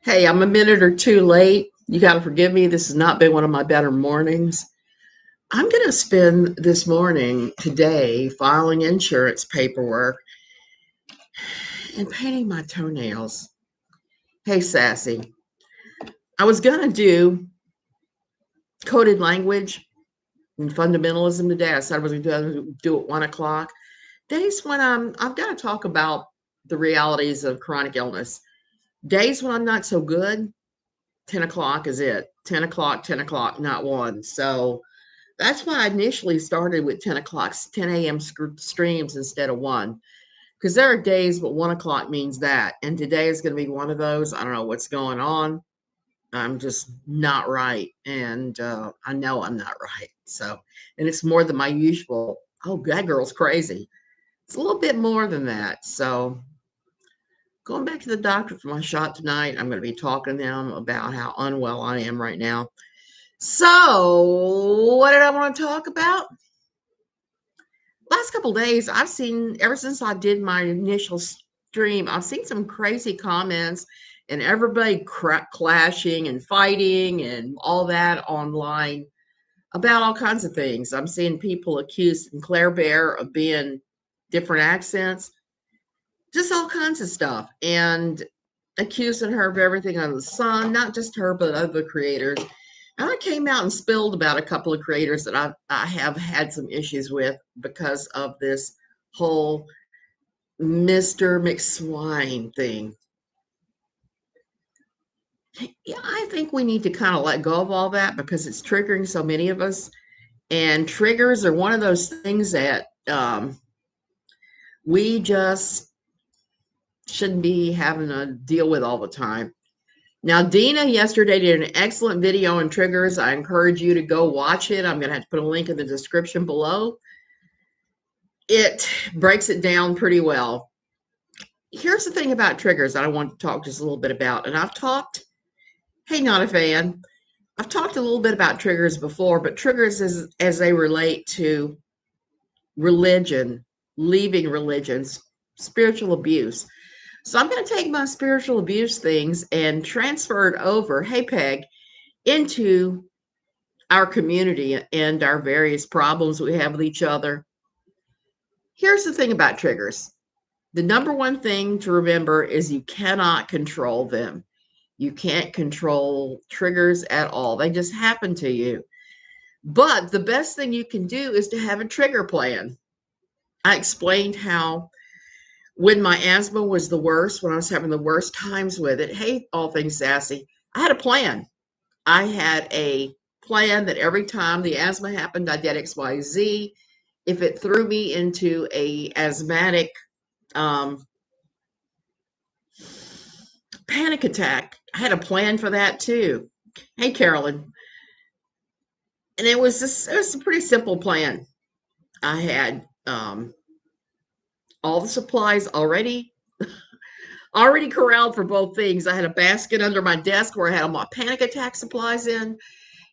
Hey, I'm a minute or two late. You got to forgive me. This has not been one of my better mornings. I'm going to spend this morning today filing insurance paperwork and painting my toenails. Hey, Sassy, I was going to do coded language and fundamentalism today. I said I was going to do it at 1 o'clock. Days when I've got to talk about the realities of chronic illness. Days when I'm not so good, 10 o'clock is it. 10 o'clock, not 1. So that's why I initially started with 10 o'clock, 10 a.m. streams instead of 1. Because there are days, but 1 o'clock means that. And today is going to be one of those. I don't know what's going on. I'm just not right. And I know I'm not right. So, and it's more than my usual. Oh, that girl's crazy. It's a little bit more than that. So, going back to the doctor for my shot tonight, I'm going to be talking to them about how unwell I am right now. So, what did I want to talk about? Last couple days, I've seen, ever since I did my initial stream, I've seen some crazy comments and everybody clashing and fighting and all that online about all kinds of things. I'm seeing people accuse Claire Bear of being different accents, just all kinds of stuff, and accusing her of everything under the sun, not just her, but other creators. And I came out and spilled about a couple of creators that I have had some issues with because of this whole Mr. McSwine thing. Yeah, I think we need to kind of let go of all that because it's triggering so many of us. And triggers are one of those things that we just shouldn't be having to deal with all the time. Now, Dina yesterday did an excellent video on triggers. I encourage you to go watch it. I'm going to have to put a link in the description below. It breaks it down pretty well. Here's the thing about triggers that I want to talk just a little bit about. And I've talked, hey, not a fan. I've talked a little bit about triggers before, but triggers as they relate to religion, leaving religions, spiritual abuse. So I'm going to take my spiritual abuse things and transfer it over, hey, Peg, into our community and our various problems we have with each other. Here's the thing about triggers. The number one thing to remember is you cannot control them. You can't control triggers at all. They just happen to you. But the best thing you can do is to have a trigger plan. I explained how when my asthma was the worst, when I was having the worst times with it, hey, all things sassy, I had a plan. I had a plan that every time the asthma happened, I did XYZ. If it threw me into a asthmatic panic attack, I had a plan for that too. Hey, Carolyn. And it was a pretty simple plan. I had all the supplies already corralled for both things. I had a basket under my desk where I had all my panic attack supplies in.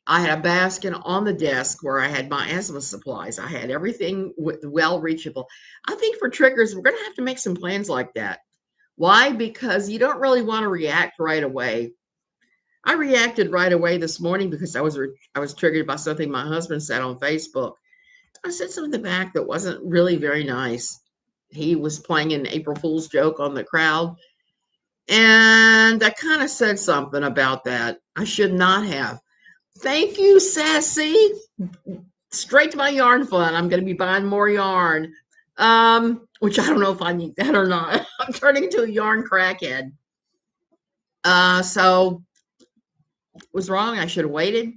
I had a basket on the desk where I had my asthma supplies. I had everything well reachable. I think for triggers, we're going to have to make some plans like that. Why? Because you don't really want to react right away. I reacted right away this morning because I was triggered by something my husband said on Facebook. I said something back that wasn't really very nice. He was playing an April Fool's joke on the crowd, and I kind of said something about that. I should not have. Thank you, Sassy. Straight to my yarn fund. I'm going to be buying more yarn, which I don't know if I need that or not. I'm turning into a yarn crackhead. So was wrong. I should have waited.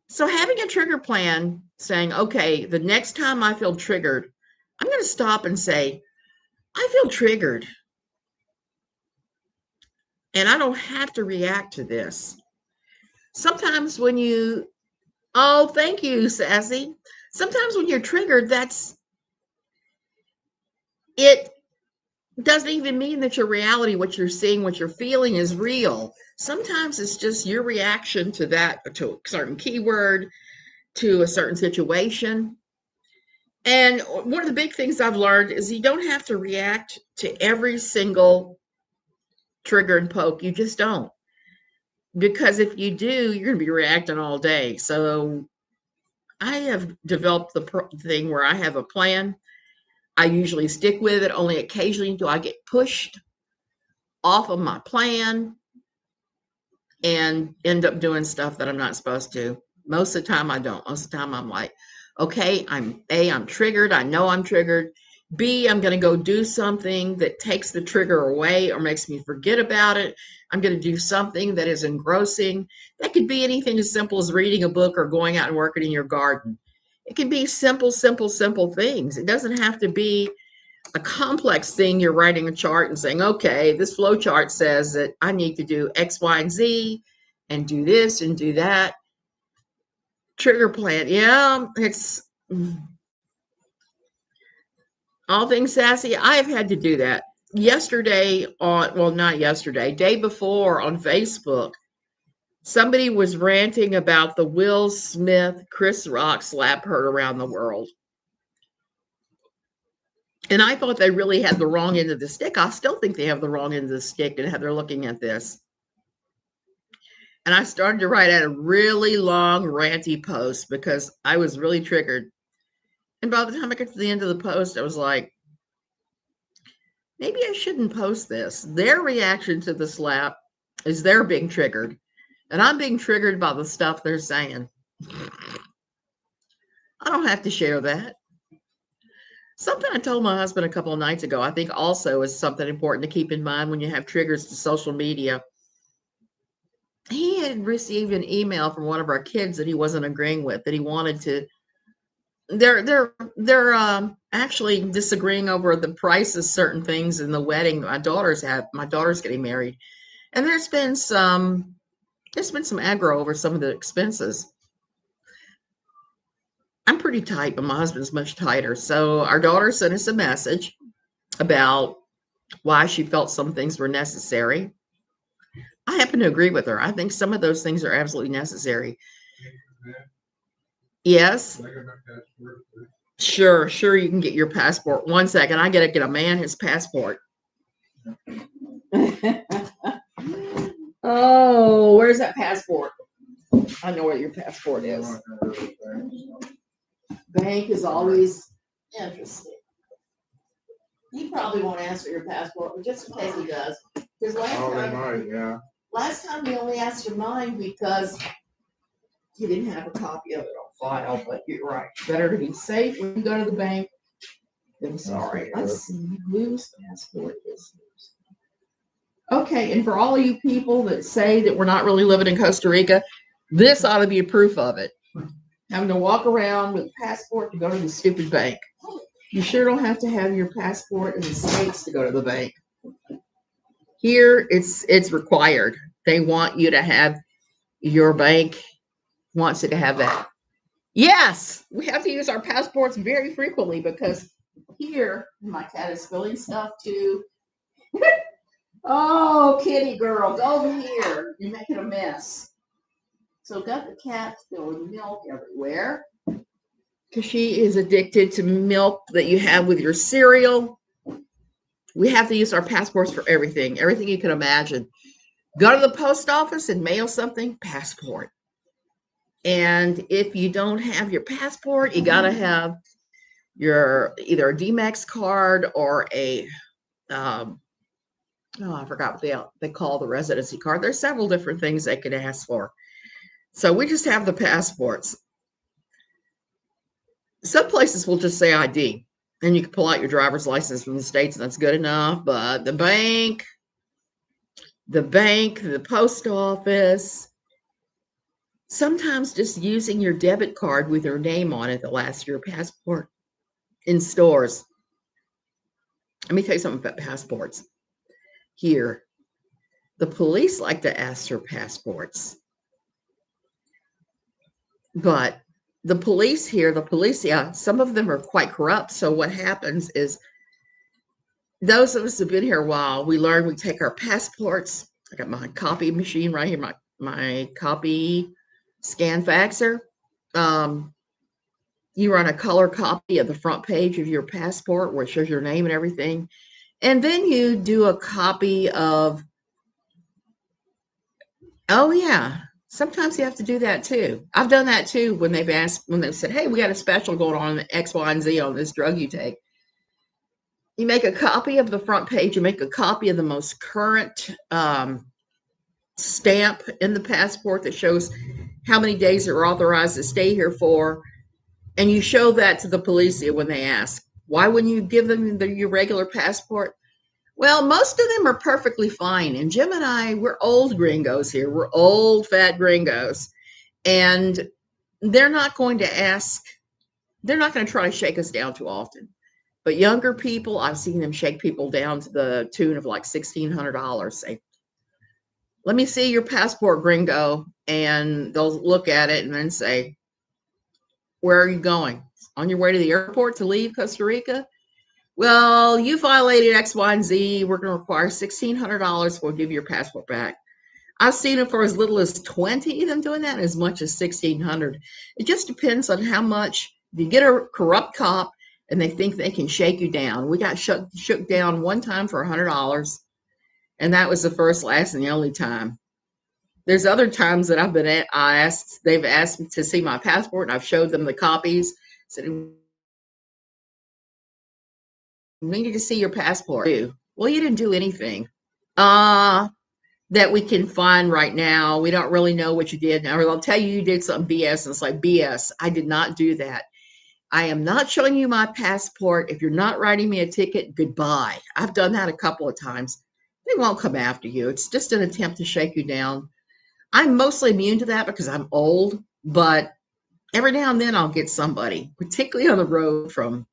So having a trigger plan, saying, okay, the next time I feel triggered, I'm going to stop and say, I feel triggered. And I don't have to react to this. Sometimes when you, oh, thank you, Sassy. Sometimes when you're triggered, it doesn't even mean that your reality, what you're seeing, what you're feeling is real. Sometimes it's just your reaction to that, to a certain keyword, to a certain situation. And one of the big things I've learned is you don't have to react to every single trigger and poke. You just don't. Because if you do, you're going to be reacting all day. So I have developed the thing where I have a plan. I usually stick with it. Only occasionally do I get pushed off of my plan and end up doing stuff that I'm not supposed to. Most of the time I don't. Most of the time I'm like, okay, I'm triggered. I know I'm triggered. B, I'm going to go do something that takes the trigger away or makes me forget about it. I'm going to do something that is engrossing. That could be anything as simple as reading a book or going out and working in your garden. It can be simple things. It doesn't have to be a complex thing. You're writing a chart and saying, okay, this flow chart says that I need to do X, Y, and Z and do this and do that. Trigger plan. Yeah, it's all things sassy. I've had to do that. Yesterday not yesterday, day before on Facebook, somebody was ranting about the Will Smith, Chris Rock slap heard around the world. And I thought they really had the wrong end of the stick. I still think they have the wrong end of the stick and how they're looking at this. And I started to write out a really long ranty post because I was really triggered. And by the time I got to the end of the post, I was like, maybe I shouldn't post this. Their reaction to the slap is they're being triggered. And I'm being triggered by the stuff they're saying. I don't have to share that. Something I told my husband a couple of nights ago, I think also is something important to keep in mind when you have triggers to social media. He had received an email from one of our kids that he wasn't agreeing with, that he wanted to. They're actually disagreeing over the price of certain things in the wedding my daughter's getting married, and there's been some aggro over some of the expenses. I'm pretty tight, but my husband's much tighter. So our daughter sent us a message about why she felt some things were necessary. I happen to agree with her. I think some of those things are absolutely necessary. Yes. Sure, you can get your passport. 1 second, I gotta get a man his passport. Oh, where's that passport? I know what your passport is. Bank is always interesting. He probably won't answer your passport, but just in case he does. Because last time he only asked for mine because he didn't have a copy of it on file. But you're right. Better to be safe when you go to the bank than sorry. Let's see whose passport is this. Okay, and for all of you people that say that we're not really living in Costa Rica, this ought to be a proof of it. Having to walk around with a passport to go to the stupid bank. You sure don't have to have your passport in the States to go to the bank. Here, it's required. They want you to have, your bank wants you to have that. Yes, we have to use our passports very frequently because here, my cat is spilling stuff too. Oh, kitty girl, go over here. You're making a mess. So got the cat spilling milk everywhere because she is addicted to milk that you have with your cereal. We have to use our passports for everything you can imagine. Go to the post office and mail something, passport. And if you don't have your passport, you got to have your either a D-Max card or a, I forgot what they call the residency card. There's several different things they could ask for. So we just have the passports. Some places will just say ID, and you can pull out your driver's license from the States, and that's good enough. But the bank, the post office, sometimes just using your debit card with your name on it that lasts your passport in stores. Let me tell you something about passports. Here, the police like to ask for passports. But the police here, some of them are quite corrupt. So what happens is those of us who've been here a while, we learn we take our passports. I got my copy machine right here, my copy scan faxer. You run a color copy of the front page of your passport where it shows your name and everything. And then you do a copy of Oh yeah. Sometimes you have to do that too. I've done that too when they've said, "Hey, we got a special going on X, Y, and Z on this drug you take." You make a copy of the front page. You make a copy of the most current stamp in the passport that shows how many days you're authorized to stay here for, and you show that to the police when they ask, "Why wouldn't you give them your regular passport?" Well, most of them are perfectly fine. And Jim and I, we're old gringos here. We're old, fat gringos. And they're not going to ask, they're not going to try to shake us down too often. But younger people, I've seen them shake people down to the tune of like $1,600. Say, "Let me see your passport, gringo." And they'll look at it and then say, "Where are you going? On your way to the airport to leave Costa Rica?" "Well, you violated X, Y, and Z. We're going to require $1,600. We'll give you your passport back." I've seen it for as little as 20 of them doing that, as much as 1,600. It just depends on how much. If you get a corrupt cop and they think they can shake you down. We got shook down one time for $100, and that was the first, last, and the only time. There's other times that they've asked me to see my passport, and I've showed them the copies. Said, "We need to see your passport." "Well, you didn't do anything." Uh, that we can find right now. We don't really know what you did. Now, they'll tell you did some BS, and it's like, BS. I did not do that. I am not showing you my passport. If you're not writing me a ticket, goodbye. I've done that a couple of times. They won't come after you. It's just an attempt to shake you down. I'm mostly immune to that because I'm old, but every now and then I'll get somebody, particularly on the road from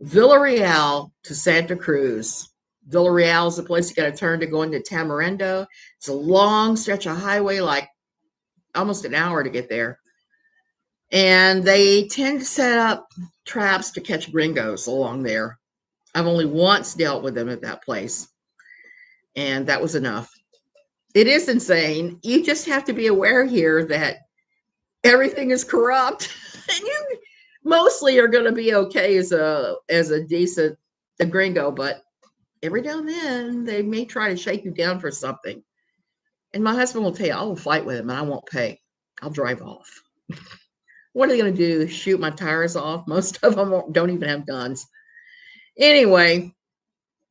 Villarreal to Santa Cruz. Villarreal is the place you got to turn to go into Tamarindo. It's a long stretch of highway, like almost an hour to get there. And they tend to set up traps to catch gringos along there. I've only once dealt with them at that place, and that was enough. It is insane. You just have to be aware here that everything is corrupt, and you mostly are going to be okay as a decent a gringo, but every now and then they may try to shake you down for something. And my husband will tell you, "I will fight with him and I won't pay. I'll drive off." What are they going to do? Shoot my tires off? Most of them don't even have guns. Anyway,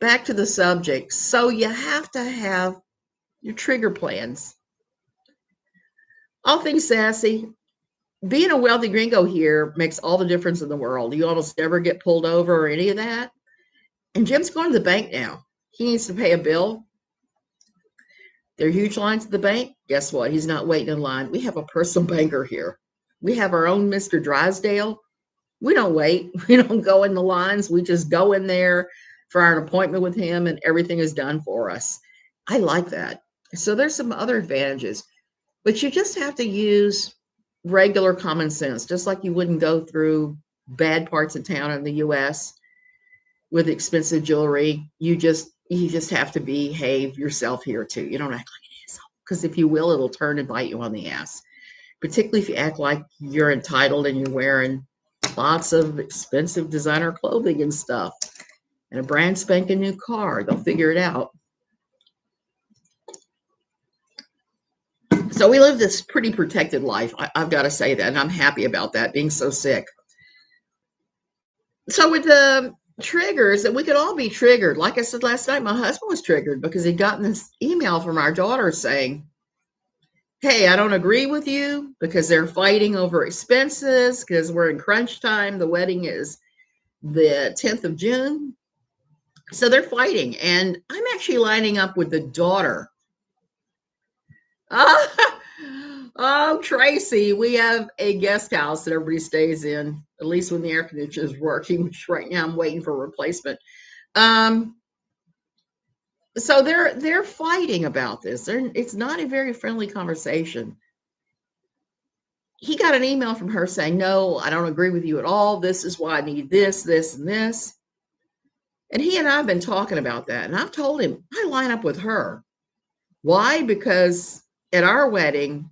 back to the subject. So you have to have your trigger plans. All things sassy. Being a wealthy gringo here makes all the difference in the world. You almost never get pulled over or any of that. And Jim's going to the bank now. He needs to pay a bill. There are huge lines at the bank. Guess what? He's not waiting in line. We have a personal banker here. We have our own Mr. Drysdale. We don't wait. We don't go in the lines. We just go in there for an appointment with him, and everything is done for us. I like that. So there's some other advantages, but you just have to use regular common sense, just like you wouldn't go through bad parts of town in the US with expensive jewelry. You just have to behave yourself here too. You don't act like an asshole, because if you will, it'll turn and bite you on the ass. Particularly if you act like you're entitled and you're wearing lots of expensive designer clothing and stuff and a brand spanking new car. They'll figure it out. So we live this pretty protected life. I've got to say that, and I'm happy about that, being so sick. So with the triggers, and we could all be triggered. Like I said last night, my husband was triggered because he'd gotten this email from our daughter saying, "Hey, I don't agree with you," because they're fighting over expenses because we're in crunch time. The wedding is the 10th of June. So they're fighting. And I'm actually lining up with the daughter. Oh, Tracy, we have a guest house that everybody stays in, at least when the air conditioner is working, which right now I'm waiting for a replacement. Um, so they're fighting about this. It's not a very friendly conversation. He got an email from her saying, "No, I don't agree with you at all. This is why I need this, this, and this." And he and I have been talking about that. And I've told him I line up with her. Why? Because at our wedding,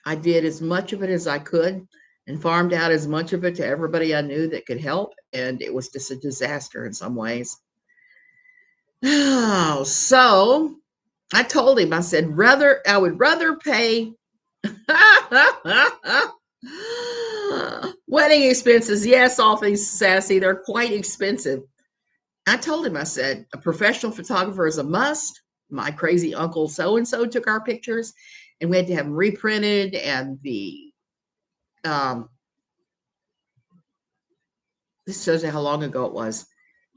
I did as much of it as I could and farmed out as much of it to everybody I knew that could help. And it was just a disaster in some ways. Oh, so I told him, I said, I would rather pay wedding expenses. Yes, all things sassy, they're quite expensive. I told him, I said, a professional photographer is a must. My crazy uncle so and so took our pictures, and we had to have them reprinted, and this shows you how long ago it was.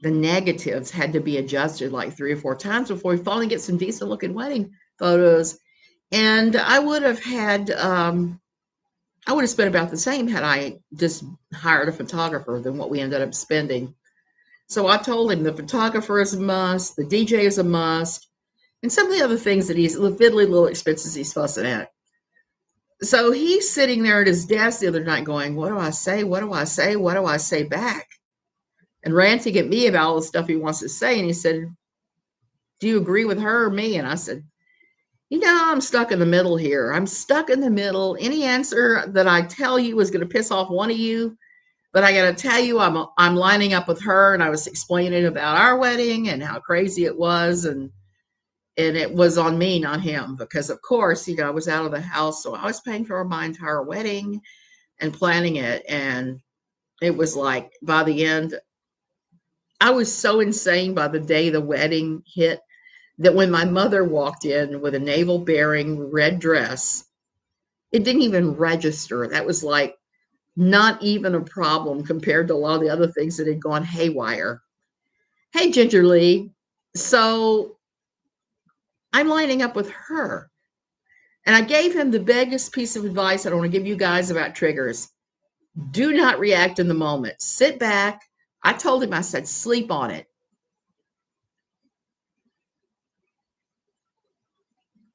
The negatives had to be adjusted like 3 or 4 times before we finally get some decent looking wedding photos. And I would have spent about the same had I just hired a photographer than what we ended up spending. So I told him the photographer is a must, the DJ is a must, and some of the other things that the fiddly little expenses he's fussing at. So he's sitting there at his desk the other night going, what do I say? What do I say? What do I say back? And ranting at me about all the stuff he wants to say. And he said, do you agree with her or me? And I said, I'm stuck in the middle here. I'm stuck in the middle. Any answer that I tell you is going to piss off one of you. But I got to tell you, I'm lining up with her, and I was explaining about our wedding and how crazy it was, and it was on me, not him, because of course, I was out of the house, so I was paying for my entire wedding and planning it, and it was like by the end, I was so insane by the day the wedding hit that when my mother walked in with a navel-bearing red dress, it didn't even register. That was like not even a problem compared to a lot of the other things that had gone haywire. Hey, Ginger Lee. So I'm lining up with her. And I gave him the biggest piece of advice I don't want to give you guys about triggers. Do not react in the moment. Sit back. I told him, I said, sleep on it.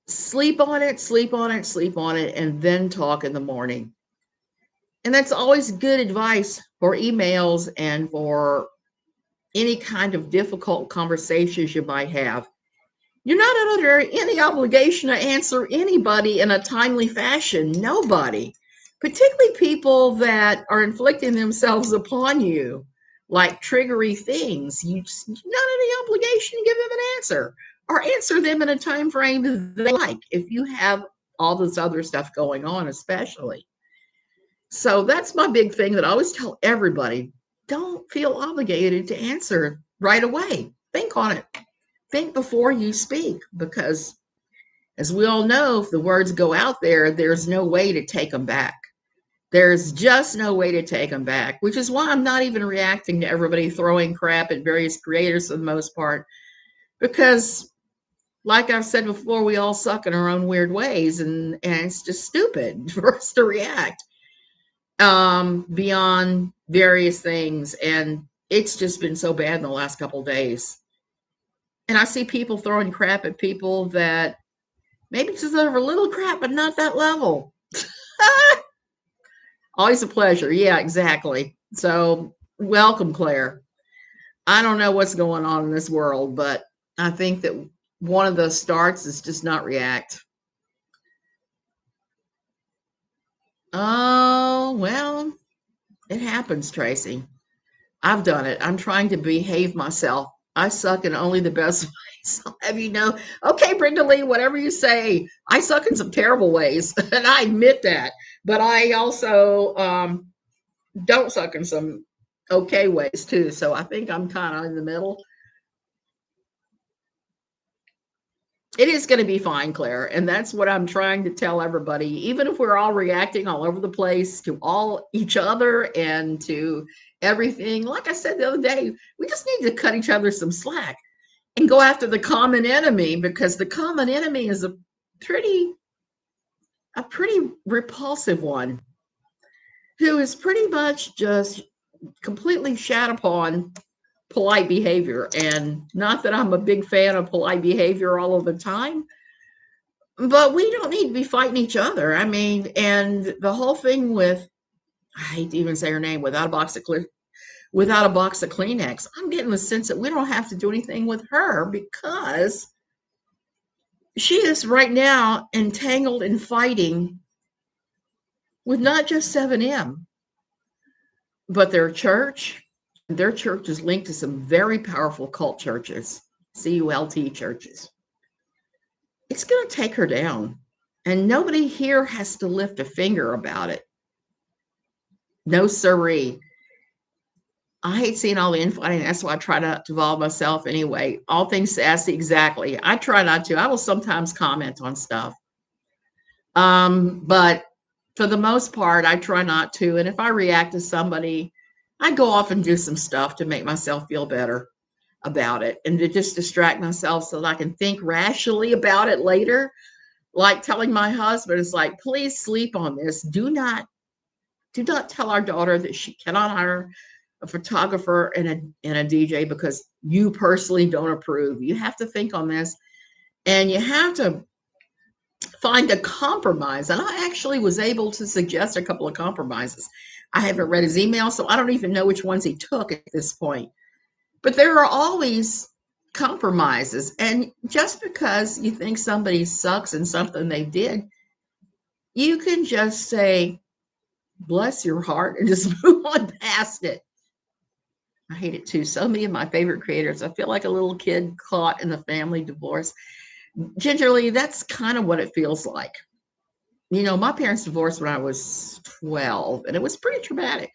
Sleep on it, sleep on it, sleep on it, and then talk in the morning. And that's always good advice for emails and for any kind of difficult conversations you might have. You're not under any obligation to answer anybody in a timely fashion. Nobody, particularly people that are inflicting themselves upon you like triggery things. You're not any obligation to give them an answer or answer them in a time frame they like if you have all this other stuff going on, especially. So that's my big thing that I always tell everybody. Don't feel obligated to answer right away. Think on it. Think before you speak, because as we all know, if the words go out there, there's no way to take them back. There's just no way to take them back, which is why I'm not even reacting to everybody throwing crap at various creators for the most part, because like I've said before, we all suck in our own weird ways, and it's just stupid for us to react beyond various things. And it's just been so bad in the last couple of days. And I see people throwing crap at people that maybe deserve a little crap, but not that level. Always a pleasure. Yeah, exactly. So welcome, Claire. I don't know what's going on in this world, but I think that one of the starts is just not react. Oh, well, it happens, Tracy. I've done it. I'm trying to behave myself. I suck in only the best ways. I'll have you know. Okay, Brenda Lee, whatever you say, I suck in some terrible ways, and I admit that. But I also don't suck in some okay ways too. So I think I'm kind of in the middle. It is going to be fine, Claire. And that's what I'm trying to tell everybody. Even if we're all reacting all over the place to all each other and to everything, like I said the other day, we just need to cut each other some slack and go after the common enemy, because the common enemy is a pretty repulsive one who is pretty much just completely shat upon polite behavior. And not that I'm a big fan of polite behavior all of the time, but we don't need to be fighting each other. I mean, and the whole thing with, I hate to even say her name, without a box of Kleenex, I'm getting the sense that we don't have to do anything with her, because she is right now entangled in fighting with not just 7M, but their church. Their church is linked to some very powerful cult churches, CULT churches. it's going to take her down. And nobody here has to lift a finger about it. No siree. I hate seeing all the infighting. That's why I try not to involve myself anyway. All things sassy, exactly. I try not to. I will sometimes comment on stuff. But for the most part, I try not to. And if I react to somebody, I go off and do some stuff to make myself feel better about it and to just distract myself so that I can think rationally about it later. Like telling my husband, it's like, please sleep on this. Do not tell our daughter that she cannot hire a photographer and a DJ because you personally don't approve. You have to think on this and you have to find a compromise. And I actually was able to suggest a couple of compromises. I haven't read his email, so I don't even know which ones he took at this point. But there are always compromises. And just because you think somebody sucks in something they did, you can just say, bless your heart, and just move on past it. I hate it too. So many of my favorite creators, I feel like a little kid caught in the family divorce. Gingerly, that's kind of what it feels like. You know, my parents divorced when I was 12, and it was pretty traumatic.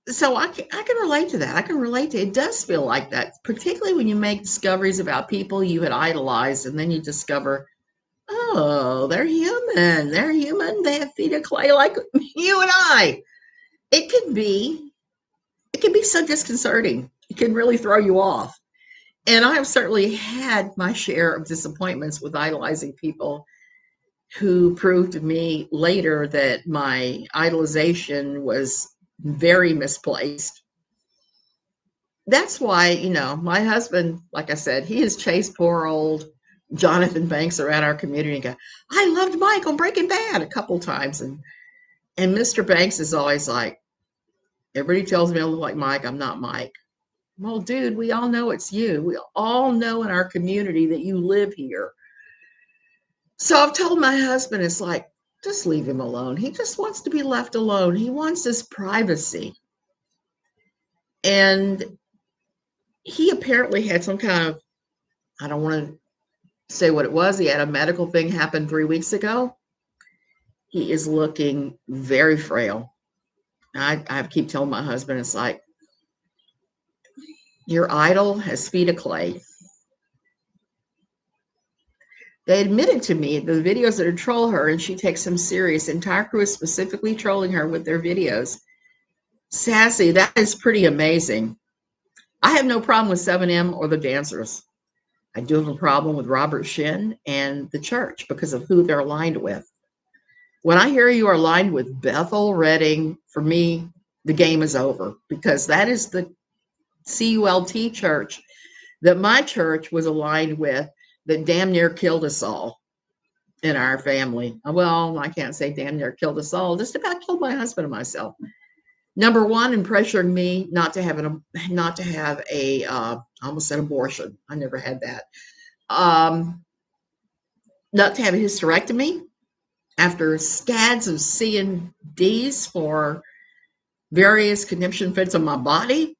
So I can relate to that. I can relate to it. It does feel like that, particularly when you make discoveries about people you had idolized, and then you discover, oh, they're human. They're human. They have feet of clay like you and I. It can be so disconcerting. It can really throw you off. And I have certainly had my share of disappointments with idolizing people who proved to me later that my idolization was very misplaced. That's why, you know, my husband, like I said, he has chased poor old Jonathan Banks around our community and go, I loved Mike on Breaking Bad a couple times. And Mr. Banks is always like, everybody tells me I look like Mike. I'm not Mike. Well, dude, we all know it's you. We all know in our community that you live here. So I've told my husband, it's like, just leave him alone. He just wants to be left alone. He wants his privacy. And he apparently had some kind of, I don't want to say what it was. He had a medical thing happen 3 weeks ago. He is looking very frail. I keep telling my husband, it's like, your idol has feet of clay. They admitted to me the videos that troll her, and she takes them serious. The entire crew is specifically trolling her with their videos. Sassy, that is pretty amazing. I have no problem with 7M or the dancers. I do have a problem with Robert Shin and the church because of who they're aligned with. When I hear you are aligned with Bethel Redding, for me, the game is over because that is the CULT church that my church was aligned with that damn near killed us all in our family. Well, I can't say damn near killed us all, just about killed my husband and myself. Number one, in pressuring me not to have a I almost said abortion. I never had that. Not to have a hysterectomy after scads of C and Ds for various conniption fits on my body.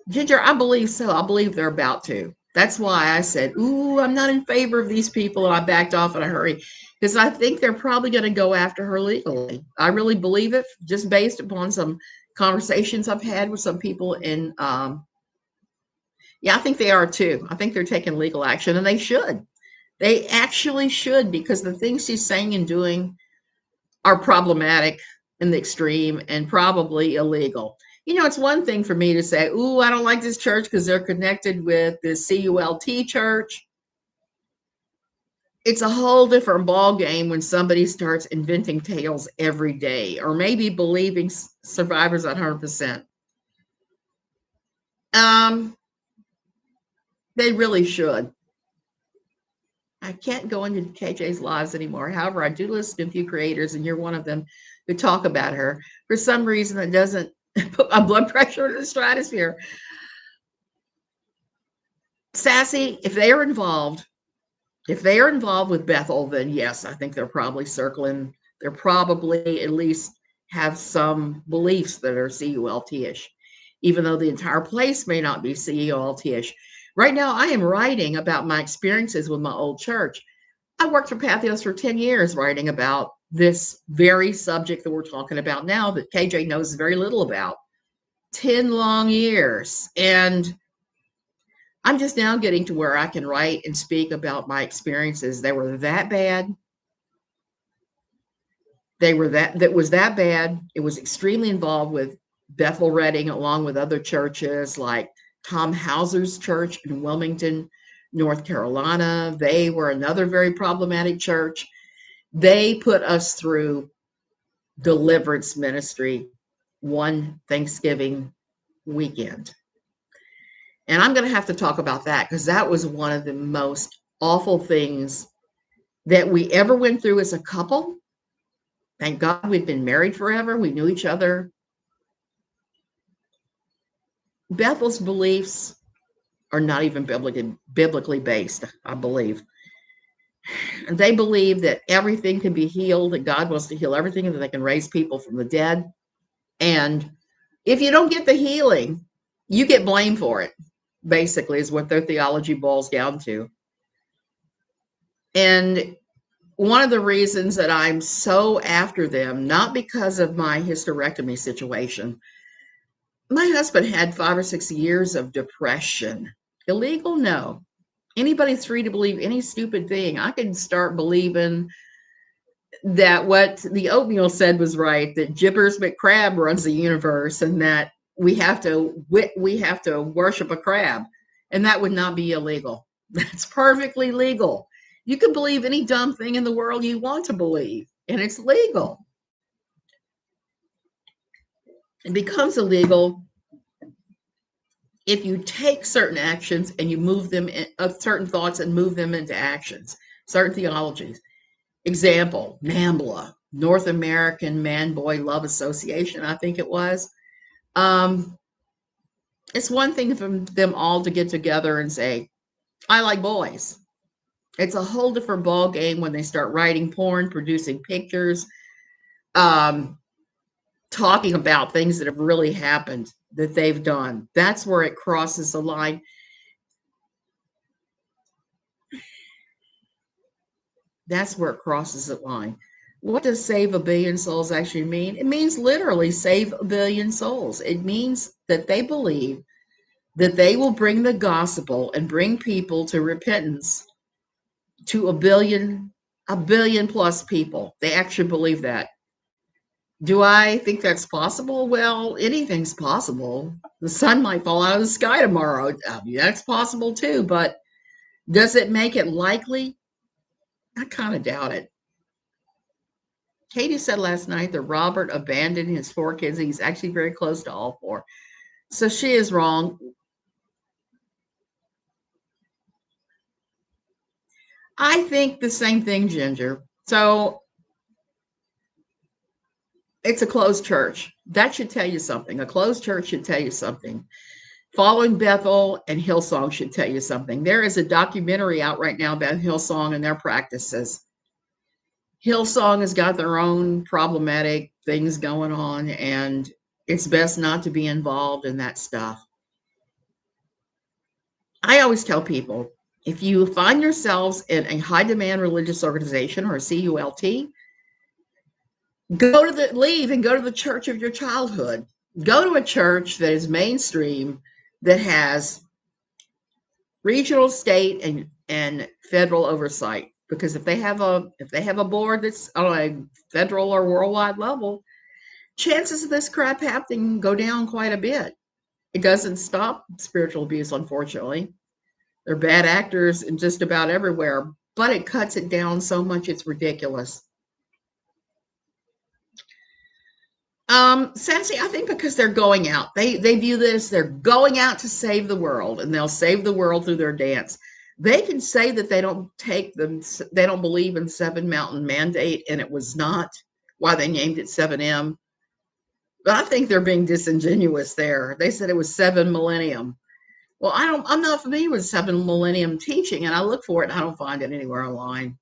Ginger, I believe so. I believe they're about to. That's why I said, ooh, I'm not in favor of these people. And I backed off in a hurry because I think they're probably going to go after her legally. I really believe it just based upon some conversations I've had with some people in, yeah, I think they are too. I think they're taking legal action and they should. They actually should because the things she's saying and doing are problematic in the extreme and probably illegal. You know, it's one thing for me to say, ooh, I don't like this church because they're connected with the CULT church. It's a whole different ball game when somebody starts inventing tales every day or maybe believing survivors 100%. They really should. I can't go into KJ's lives anymore. However, I do listen to a few creators, and you're one of them, who talk about her. For some reason, that doesn't put my blood pressure in the stratosphere. Sassy, if they are involved with Bethel, then yes, I think they're probably circling. They're probably at least have some beliefs that are CULT-ish. even though the entire place may not be CEOLT-ish. Right now, I am writing about my experiences with my old church. I worked for Pathos for 10 years writing about this very subject that we're talking about now that KJ knows very little about. 10 long years. And I'm just now getting to where I can write and speak about my experiences. They were that bad. That was that bad. It was extremely involved with Bethel Redding, along with other churches like Tom Hauser's church in Wilmington, North Carolina. They were another very problematic church. They put us through deliverance ministry one Thanksgiving weekend. And I'm going to have to talk about that because that was one of the most awful things that we ever went through as a couple. Thank God we'd been married forever. We knew each other. Bethel's beliefs are not even biblically based, I believe. They believe that everything can be healed, that God wants to heal everything, and that they can raise people from the dead. And if you don't get the healing, you get blamed for it, basically, is what their theology boils down to. And one of the reasons that I'm so after them, not because of my hysterectomy situation, my husband had 5 or 6 years of depression. Illegal? No. Anybody's free to believe any stupid thing. I can start believing that what the oatmeal said was right, that Jibbers McCrab runs the universe, and that we have to worship a crab, and that would not be illegal. That's perfectly legal. You can believe any dumb thing in the world you want to believe, and it's legal. It becomes illegal if you take certain actions and you move them certain thoughts and move them into actions, certain theologies. Example, NAMBLA, North American Man-Boy Love Association, I think it was. It's one thing for them all to get together and say, I like boys. It's a whole different ball game when they start writing porn, producing pictures, talking about things that have really happened that they've done. That's where it crosses the line. That's where it crosses the line. What does save a billion souls actually mean? It means literally save a billion souls. It means that they believe that they will bring the gospel and bring people to repentance to a billion plus people. They actually believe that. Do I think that's possible? Well, anything's possible. The sun might fall out of the sky tomorrow. That's possible too, but does it make it likely? I kind of doubt it. Katie said last night that Robert abandoned his 4 kids. He's actually very close to all 4. So she is wrong. I think the same thing, Ginger. So it's a closed church. That should tell you something. A closed church should tell you something. Following Bethel and Hillsong should tell you something. There is a documentary out right now about Hillsong and their practices. Hillsong has got their own problematic things going on, and it's best not to be involved in that stuff. I always tell people, if you find yourselves in a high demand religious organization or a CULT, leave and go to the church of your childhood. Go to a church that is mainstream, that has regional, state, and federal oversight. Because if they have a board that's on a federal or worldwide level, chances of this crap happening go down quite a bit. It doesn't stop spiritual abuse, unfortunately. There are bad actors in just about everywhere, but it cuts it down so much it's ridiculous. Sassy, I think because they're going out. They view this, they're going out to save the world, and they'll save the world through their dance. They can say that they don't believe in 7 Mountain Mandate, and it was not why they named it 7M. But I think they're being disingenuous there. They said it was 7 millennium. Well, I'm not familiar with 7 millennium teaching, and I look for it and I don't find it anywhere online.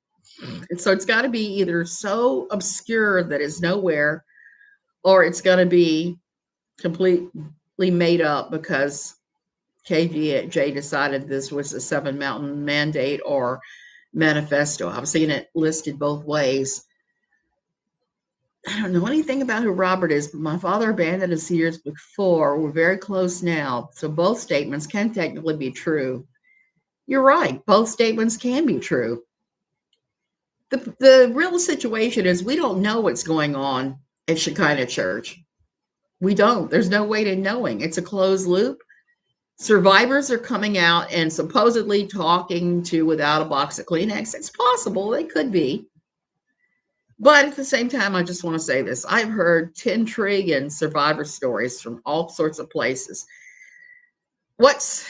And so it's got to be either so obscure that it's nowhere, or it's going to be completely completely made up because KGJ decided this was a Seven Mountain Mandate or manifesto. I've seen it listed both ways. I don't know anything about who Robert is, but my father abandoned us years before. We're very close now, so both statements can technically be true. You're right. Both statements can be true. The real situation is we don't know what's going on at Shekinah Church. We don't. There's no way to knowing. It's a closed loop. Survivors are coming out and supposedly talking to without a box of Kleenex. It's possible. They could be. But at the same time, I just want to say this. I've heard 10 trillion survivor stories from all sorts of places. What's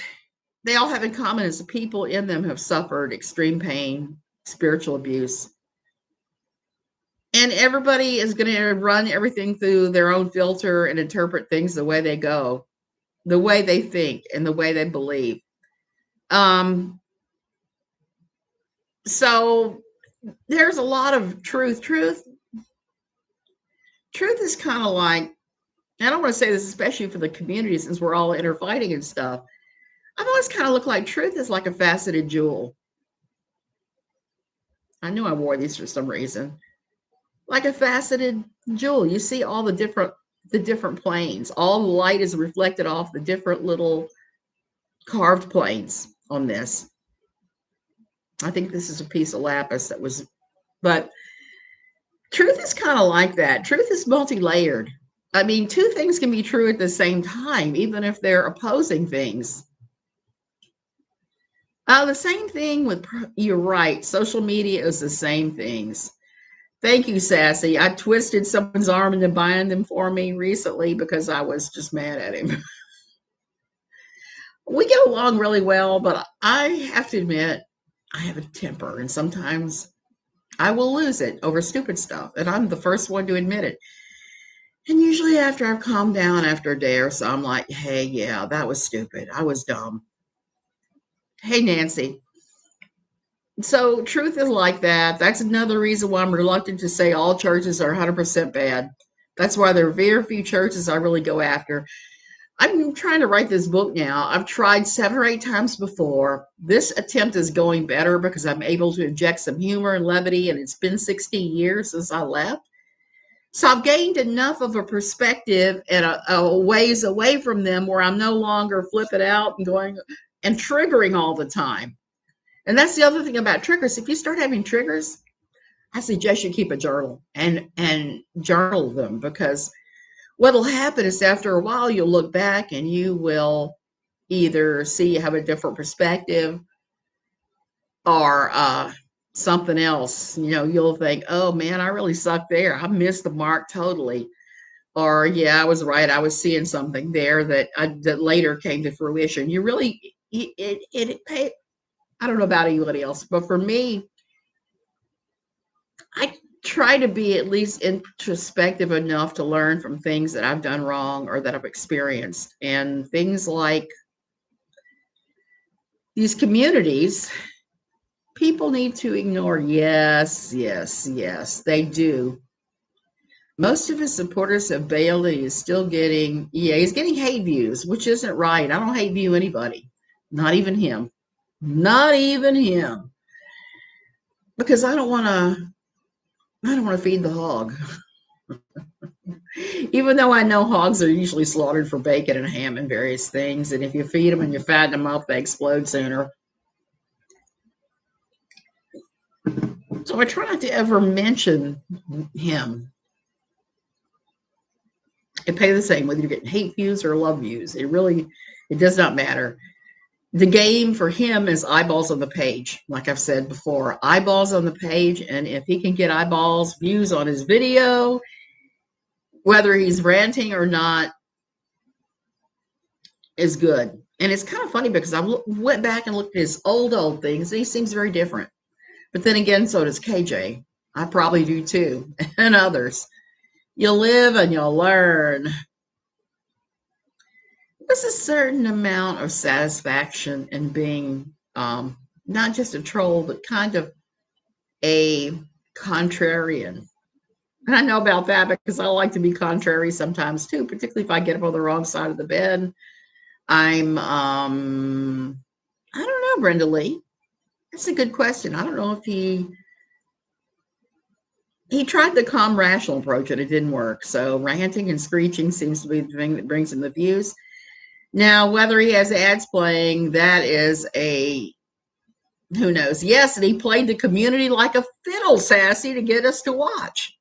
they all have in common is the people in them have suffered extreme pain, spiritual abuse. And everybody is going to run everything through their own filter and interpret things the way they go, the way they think, and the way they believe. So there's a lot of truth. Truth is kind of like, I don't want to say this especially for the community since we're all interfighting and stuff. I've always kind of looked like truth is like a faceted jewel. I knew I wore these for some reason. Like a faceted jewel. You see all the different planes. All the light is reflected off the different little carved planes on this. I think this is a piece of lapis that was, but truth is kind of like that. Truth is multi-layered. I mean, two things can be true at the same time, even if they're opposing things. The same thing with, you're right, social media is the same things. Thank you, Sassy. I twisted someone's arm into buying them for me recently because I was just mad at him. We get along really well, but I have to admit, I have a temper, and sometimes I will lose it over stupid stuff, and I'm the first one to admit it. And usually after I've calmed down after a day or so, I'm like, hey, yeah, that was stupid. I was dumb. Hey, Nancy. So truth is like that. That's another reason why I'm reluctant to say all churches are 100% bad. That's why there are very few churches I really go after. I'm trying to write this book now. I've tried 7 or 8 times before. This attempt is going better because I'm able to inject some humor and levity, and it's been 16 years since I left. So I've gained enough of a perspective and a ways away from them where I'm no longer flipping out and going and triggering all the time. And that's the other thing about triggers. If you start having triggers, I suggest you keep a journal and journal them, because what'll happen is after a while you'll look back and you will either see you have a different perspective or something else. You know, you'll think, oh man, I really sucked there. I missed the mark totally. Or yeah, I was right. I was seeing something there that later came to fruition. You really, I don't know about anybody else, but for me, I try to be at least introspective enough to learn from things that I've done wrong or that I've experienced. And things like these communities, people need to ignore. Yes, yes, yes, they do. Most of his supporters have bailed and he's still getting, yeah, he's getting hate views, which isn't right. I don't hate view anybody, not even him, not even him, because I don't want to feed the hog. Even though I know hogs are usually slaughtered for bacon and ham and various things, and if you feed them and you fatten them up, they explode sooner. So I try not to ever mention him. It pay the same whether you're getting hate views or love views. It does not matter. The game for him is eyeballs on the page. Like I've said before, eyeballs on the page. And if he can get eyeballs, views on his video, whether he's ranting or not, is good. And it's kind of funny because I went back and looked at his old things, and he seems very different. But then again, so does KJ. I probably do too, and others. You'll live and you'll learn. There's a certain amount of satisfaction in being not just a troll, but kind of a contrarian. And I know about that because I like to be contrary sometimes too, particularly if I get up on the wrong side of the bed. I'm I don't know, Brenda Lee. That's a good question. I don't know if he tried the calm rational approach and it didn't work. So ranting and screeching seems to be the thing that brings him the views. Now, whether he has ads playing, that is a who knows. Yes, and he played the community like a fiddle, Sassy, to get us to watch.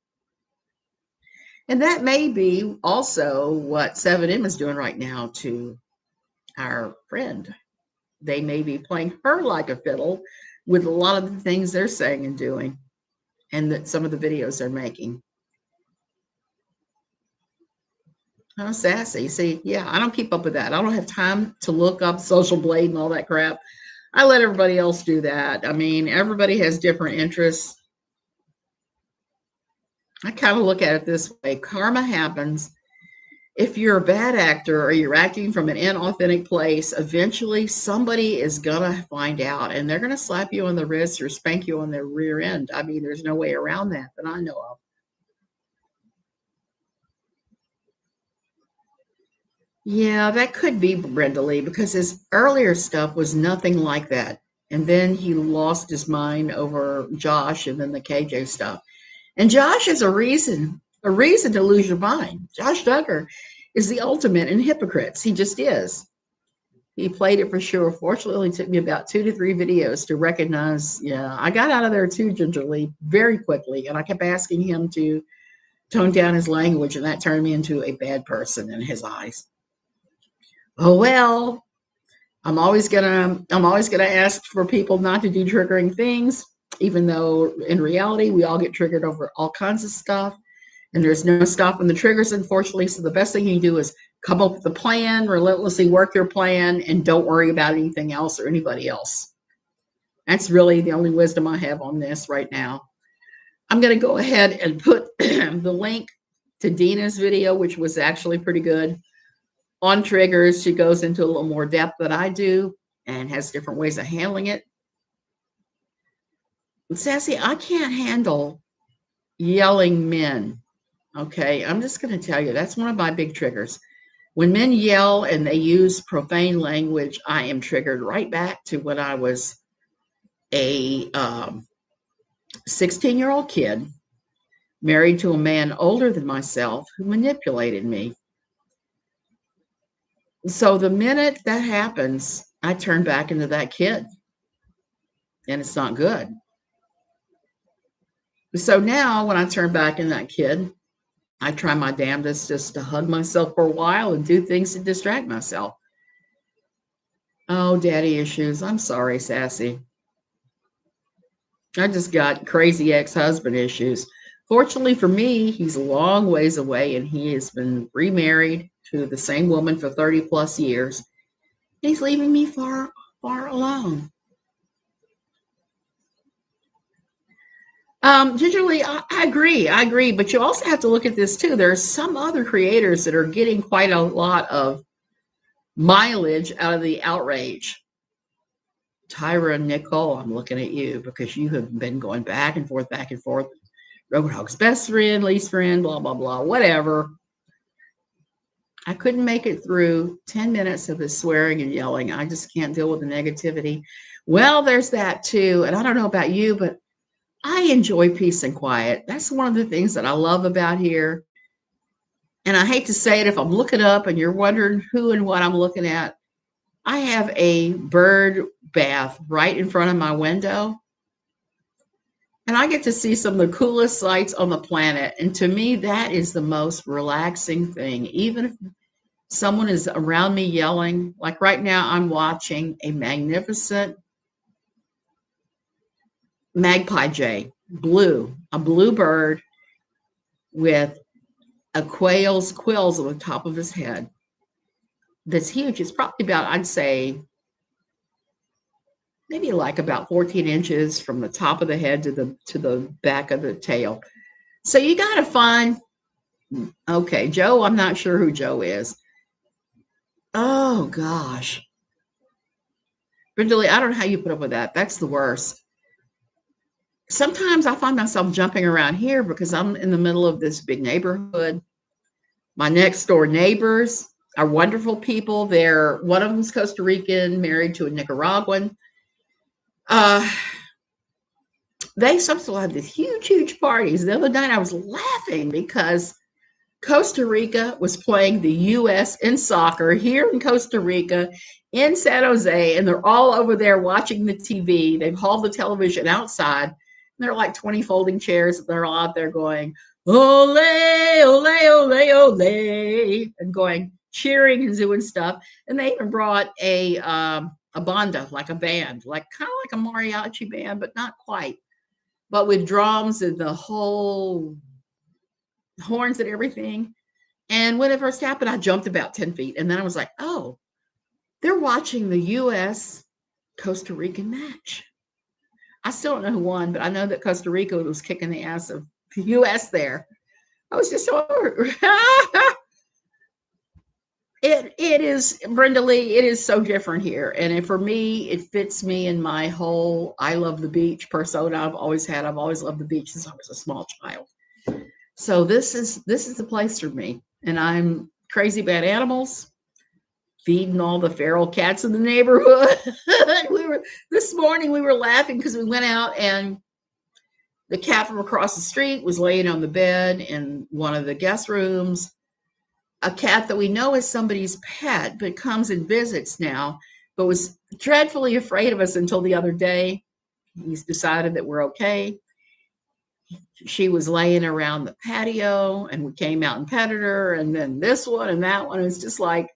And that may be also what 7M is doing right now to our friend. They may be playing her like a fiddle with a lot of the things they're saying and doing, and that some of the videos they're making. Oh, Sassy. See, yeah, I don't keep up with that. I don't have time to look up Social Blade and all that crap. I let everybody else do that. I mean, everybody has different interests. I kind of look at it this way. Karma happens. If you're a bad actor or you're acting from an inauthentic place, eventually somebody is going to find out and they're going to slap you on the wrist or spank you on the rear end. I mean, there's no way around that I know of. Yeah, that could be Brenda Lee because his earlier stuff was nothing like that. And then he lost his mind over Josh and then the KJ stuff. And Josh is a reason to lose your mind. Josh Duggar is the ultimate in hypocrites. He just is. He played it for sure. Fortunately, it only took me about 2 to 3 videos to recognize. Yeah, I got out of there too gingerly, very quickly, and I kept asking him to tone down his language, and that turned me into a bad person in his eyes. Oh well, I'm always gonna ask for people not to do triggering things, even though in reality we all get triggered over all kinds of stuff. And there's no stopping the triggers, unfortunately. So the best thing you can do is come up with a plan, relentlessly work your plan, and don't worry about anything else or anybody else. That's really the only wisdom I have on this right now. I'm going to go ahead and put the link to Dina's video, which was actually pretty good on triggers. She goes into a little more depth than I do and has different ways of handling it. Sassy, I can't handle yelling men. Okay, I'm just going to tell you that's one of my big triggers. When men yell and they use profane language, I am triggered right back to when I was a 16-year-old kid married to a man older than myself who manipulated me. So the minute that happens, I turn back into that kid, and it's not good. So now when I turn back into that kid, I try my damnedest just to hug myself for a while and do things to distract myself. Oh, daddy issues. I'm sorry, Sassy. I just got crazy ex-husband issues. Fortunately for me, he's a long ways away and he has been remarried to the same woman for 30 plus years. He's leaving me far, far alone. Gingerly, I agree. I agree. But you also have to look at this too. There are some other creators that are getting quite a lot of mileage out of the outrage. Tyra Nicole, I'm looking at you because you have been going back and forth, back and forth. Roadhog's best friend, least friend, blah, blah, blah, whatever. I couldn't make it through 10 minutes of his swearing and yelling. I just can't deal with the negativity. Well, there's that too. And I don't know about you, but I enjoy peace and quiet. That's one of the things that I love about here. And I hate to say it if I'm looking up and you're wondering who and what I'm looking at. I have a bird bath right in front of my window. And I get to see some of the coolest sights on the planet. And to me, that is the most relaxing thing. Even if someone is around me yelling, like right now, I'm watching a magnificent magpie jay, a blue bird with a quail's quills on the top of his head. That's huge. It's probably about, I'd say, maybe like about 14 inches from the top of the head to the back of the tail. So you got to find, okay, Joe, I'm not sure who Joe is. Oh gosh. Brindley, I don't know how you put up with that. That's the worst. sometimes I find myself jumping around here because I'm in the middle of this big neighborhood. My next door neighbors are wonderful people. One of them's Costa Rican, married to a Nicaraguan. Uh, they sometimes have these huge, huge parties. The other night I was laughing because Costa Rica was playing the U.S. in soccer here in Costa Rica, in San Jose, and they're all over there watching the TV. They've hauled the television outside, and there are like 20 folding chairs, and they're all out there going, ole, ole, ole, ole, and going, cheering and doing stuff. And they even brought a banda, like a band, like kind of like a mariachi band, but not quite, but with drums and the whole horns and everything. And when it first happened, I jumped about 10 feet. And then I was like, oh, they're watching the U.S. Costa Rican match. I still don't know who won, but I know that Costa Rica was kicking the ass of the U.S. there. I was just so it is, Brenda Lee, it is so different here. And for me, it fits me in my whole I love the beach persona I've always had. I've always loved the beach since I was a small child. So this is the place for me. And I'm crazy about animals, feeding all the feral cats in the neighborhood. This morning we were laughing because we went out and the cat from across the street was laying on the bed in one of the guest rooms. A cat that we know is somebody's pet, but comes and visits now, but was dreadfully afraid of us until the other day. He's decided that we're okay. She was laying around the patio and we came out and petted her, and then this one and that one. It was just like,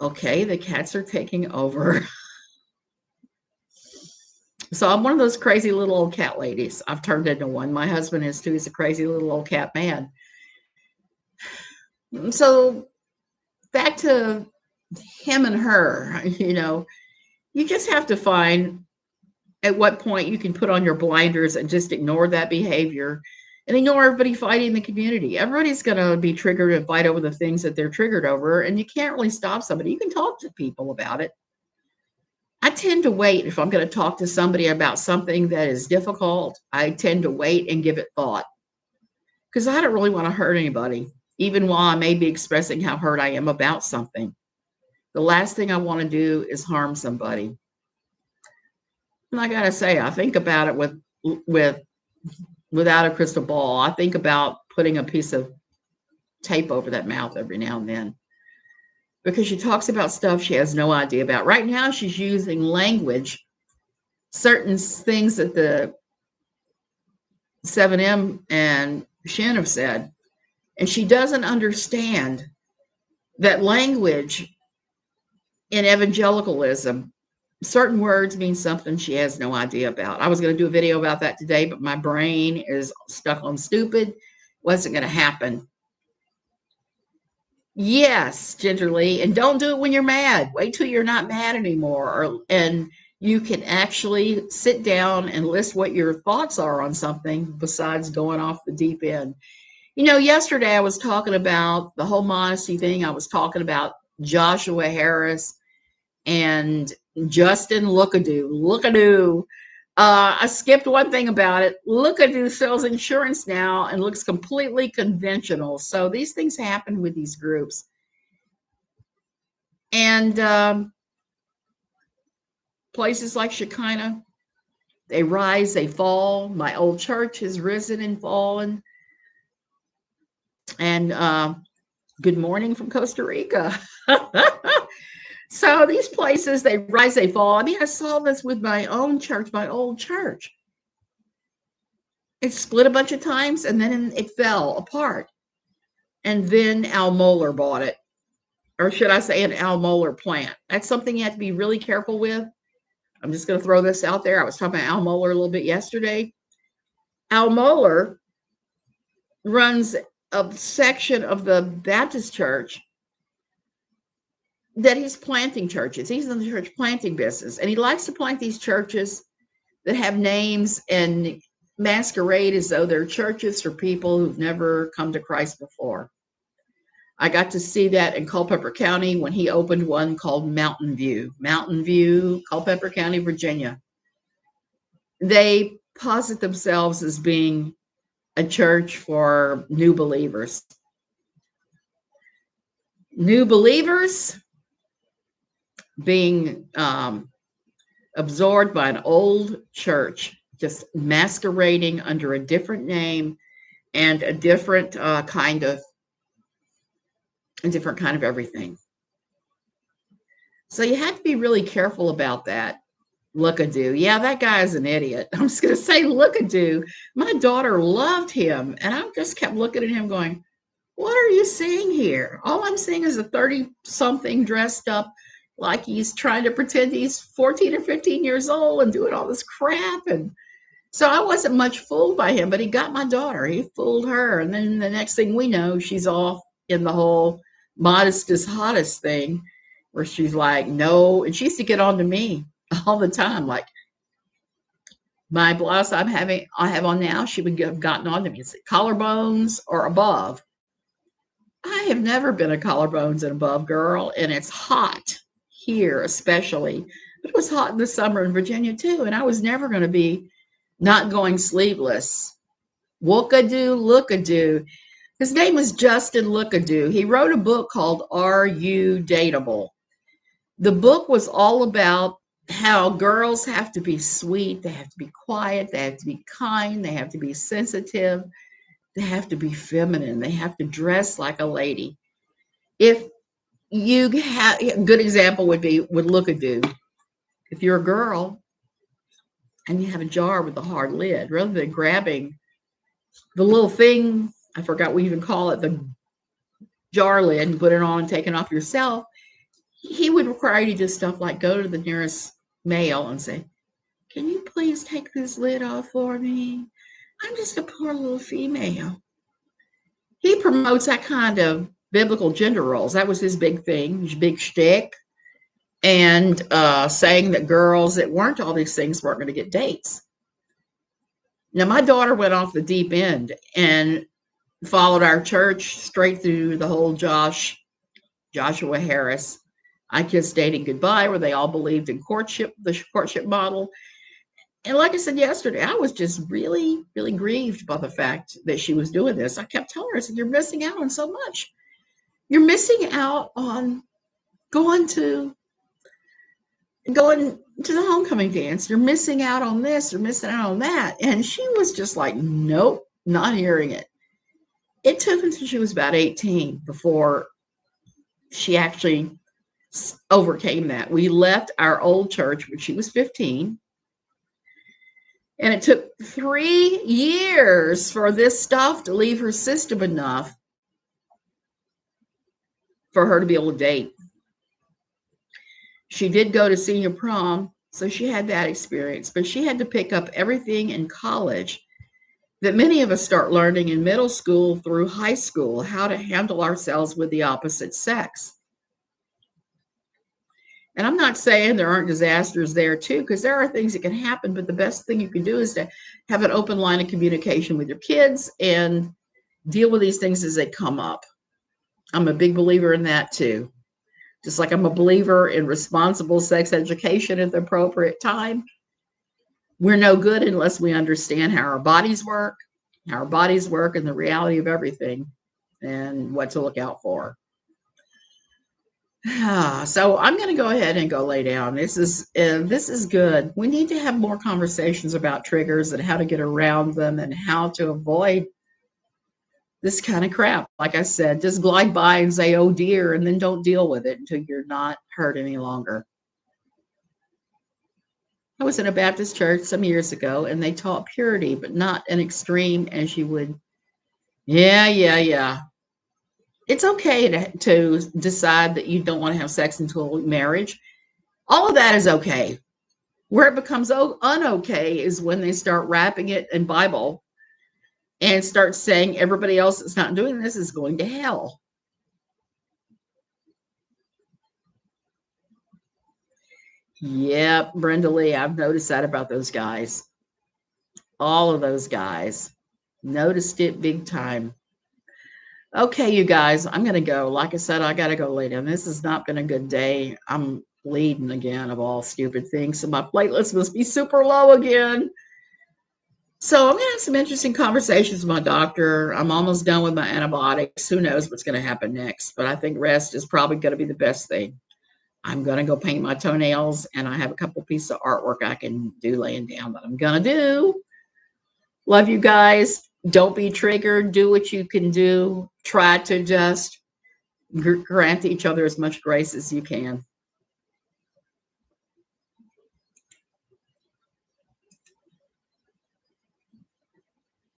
okay, the cats are taking over. So I'm one of those crazy little old cat ladies. I've turned into one. My husband is too. He's a crazy little old cat man. So back to him and her, you just have to find at what point you can put on your blinders and just ignore that behavior and ignore everybody fighting in the community. Everybody's going to be triggered and fight over the things that they're triggered over, and you can't really stop somebody. You can talk to people about it. I tend to wait. If I'm going to talk to somebody about something that is difficult, I tend to wait and give it thought because I don't really want to hurt anybody, even while I may be expressing how hurt I am about something. The last thing I want to do is harm somebody. And I gotta say, I think about it without a crystal ball. I think about putting a piece of tape over that mouth every now and then, because she talks about stuff she has no idea about. Right now, she's using language, certain things that the 7M and Shin have said, and she doesn't understand that language in evangelicalism, certain words mean something she has no idea about. I was going to do a video about that today, but my brain is stuck on stupid. Wasn't going to happen. Yes, gingerly, and don't do it when you're mad. Wait till you're not mad anymore, and you can actually sit down and list what your thoughts are on something besides going off the deep end. Yesterday I was talking about the whole modesty thing. I was talking about Joshua Harris and Justin Lookadoo. I skipped one thing about it. Lookadoo sells insurance now and looks completely conventional. So these things happen with these groups. And places like Shekinah, they rise, they fall. My old church has risen and fallen. And good morning from Costa Rica. So these places, they rise, they fall. I mean, I saw this with my own church, my old church. It split a bunch of times and then it fell apart. And then Al Mohler bought it. Or should I say an Al Mohler plant? That's something you have to be really careful with. I'm just going to throw this out there. I was talking about Al Mohler a little bit yesterday. Al Mohler runs a section of the Baptist church that he's planting churches. He's in the church planting business, and he likes to plant these churches that have names and masquerade as though they're churches for people who've never come to Christ before. I got to see that in Culpeper County when he opened one called Mountain View, Culpeper County, Virginia. They posit themselves as being a church for new believers. New believers being absorbed by an old church, just masquerading under a different name and a different kind of everything. So you have to be really careful about that. Look-a-do. Yeah, that guy is an idiot. I'm just going to say look-a-do. My daughter loved him, and I just kept looking at him going, what are you seeing here? All I'm seeing is a 30-something dressed up like he's trying to pretend he's 14 or 15 years old and doing all this crap. And so I wasn't much fooled by him, but he got my daughter. He fooled her. And then the next thing we know, she's off in the whole modest is hottest thing where she's like, no. And she used to get on to me all the time, like my blouse I have on now, she would have gotten on to me and say collarbones or above. I have never been a collarbones and above girl, and it's hot here especially, but it was hot in the summer in Virginia too, and I was never going to be not going sleeveless. Look-a-do, look-a-do. His name was Justin Look-a-do. He wrote a book called Are You Datable? The book was all about how girls have to be sweet, they have to be quiet, they have to be kind, they have to be sensitive, they have to be feminine, they have to dress like a lady. If you have a good example would look-a-do. If you're a girl and you have a jar with a hard lid, rather than grabbing the little thing, I forgot what we even call it, the jar lid, and put it on and take it off yourself, he would require you to do stuff like go to the nearest male and say, can you please take this lid off for me? I'm just a poor little female. He promotes that kind of biblical gender roles. That was his big thing, his big shtick. And saying that girls that weren't all these things weren't going to get dates. Now, my daughter went off the deep end and followed our church straight through the whole Joshua Harris I Kissed Dating Goodbye, where they all believed in the courtship model. And like I said yesterday, I was just really, really grieved by the fact that she was doing this. I kept telling her, I said, you're missing out on so much. You're missing out on going to the homecoming dance. You're missing out on this. You're missing out on that. And she was just like, nope, not hearing it. It took until she was about 18 before she actually overcame that. We left our old church when she was 15. And it took 3 years for this stuff to leave her system enough for her to be able to date. She did go to senior prom, so she had that experience, but she had to pick up everything in college that many of us start learning in middle school through high school, how to handle ourselves with the opposite sex. And I'm not saying there aren't disasters there too, because there are things that can happen, but the best thing you can do is to have an open line of communication with your kids and deal with these things as they come up. I'm a big believer in that too. Just like I'm a believer in responsible sex education at the appropriate time. We're no good unless we understand how our bodies work, and the reality of everything and what to look out for. So I'm going to go ahead and go lay down. This is good. We need to have more conversations about triggers and how to get around them and how to avoid this kind of crap. Like I said, just glide by and say, oh dear, and then don't deal with it until you're not hurt any longer. I was in a Baptist church some years ago, and they taught purity, but not an extreme as you would. Yeah. It's okay to decide that you don't want to have sex until marriage. All of that is okay. Where it becomes unokay is when they start wrapping it in Bible and start saying everybody else that's not doing this is going to hell. Yep, Brenda Lee, I've noticed that about those guys. All of those guys. Noticed it big time. Okay, you guys, I'm going to go. Like I said, I got to go lay down. This has not been a good day. I'm bleeding again of all stupid things. So my platelets must be super low again. So I'm going to have some interesting conversations with my doctor. I'm almost done with my antibiotics. Who knows what's going to happen next? But I think rest is probably going to be the best thing. I'm going to go paint my toenails, and I have a couple pieces of artwork I can do laying down that I'm going to do. Love you guys. Don't be triggered. Do what you can do. Try to just grant each other as much grace as you can.